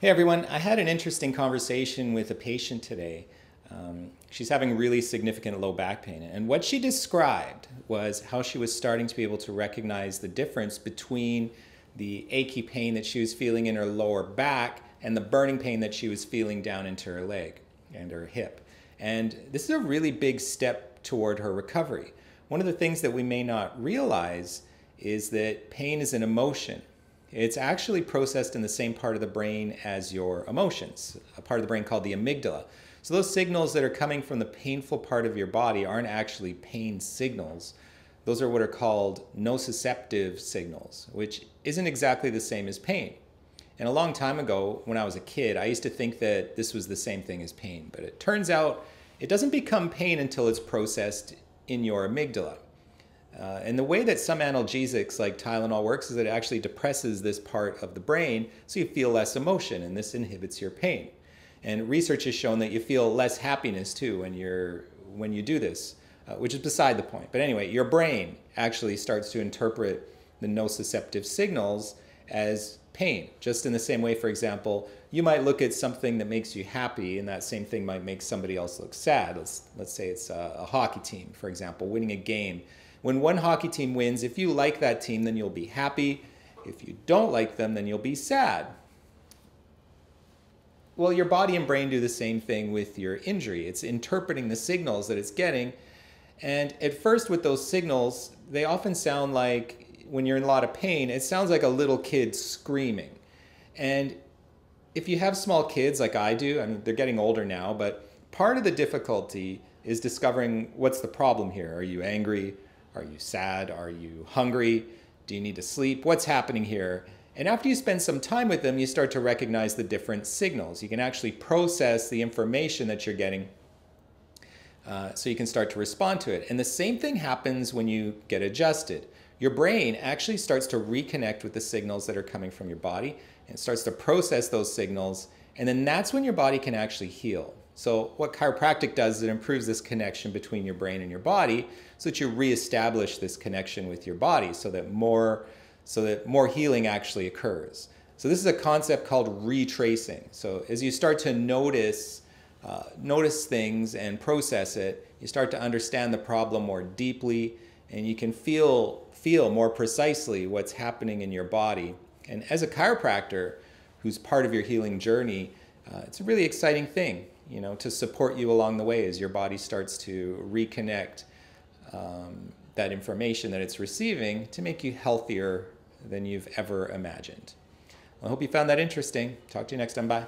Hey everyone, I had an interesting conversation with a patient today. She's having really significant low back pain, and what she described was how she was starting to be able to recognize the difference between the achy pain that she was feeling in her lower back and the burning pain that she was feeling down into her leg and her hip. And this is a really big step toward her recovery. One of the things that we may not realize is that pain is an emotion. It's actually processed in the same part of the brain as your emotions, a part of the brain called the amygdala. So those signals that are coming from the painful part of your body aren't actually pain signals. Those are what are called nociceptive signals, which isn't exactly the same as pain. And a long time ago, when I was a kid, I used to think that this was the same thing as pain. But it turns out it doesn't become pain until it's processed in your amygdala. And the way that some analgesics like Tylenol works is that it actually depresses this part of the brain so you feel less emotion, and this inhibits your pain. And research has shown that you feel less happiness too when you do this, which is beside the point. But anyway, your brain actually starts to interpret the nociceptive signals as pain. Just in the same way, for example, you might look at something that makes you happy and that same thing might make somebody else look sad. Let's say it's a hockey team, for example, winning a game. When one hockey team wins, if you like that team, then you'll be happy. If you don't like them, then you'll be sad. Well, your body and brain do the same thing with your injury. It's interpreting the signals that it's getting. And at first with those signals, they often sound like, when you're in a lot of pain, it sounds like a little kid screaming. And if you have small kids like I do, I mean, they're getting older now, but part of the difficulty is discovering what's the problem here. Are you angry? Are you sad? Are you hungry? Do you need to sleep? What's happening here? And after you spend some time with them, you start to recognize the different signals. You can actually process the information that you're getting so you can start to respond to it. And the same thing happens when you get adjusted. Your brain actually starts to reconnect with the signals that are coming from your body, and it starts to process those signals, and then that's when your body can actually heal. So what chiropractic does is it improves this connection between your brain and your body so that you reestablish this connection with your body so that more healing actually occurs. So this is a concept called retracing. So as you start to notice things and process it, you start to understand the problem more deeply, and you can feel more precisely what's happening in your body. And as a chiropractor who's part of your healing journey, it's a really exciting thing, to support you along the way as your body starts to reconnect that information that it's receiving to make you healthier than you've ever imagined. Well, I hope you found that interesting. Talk to you next time. Bye.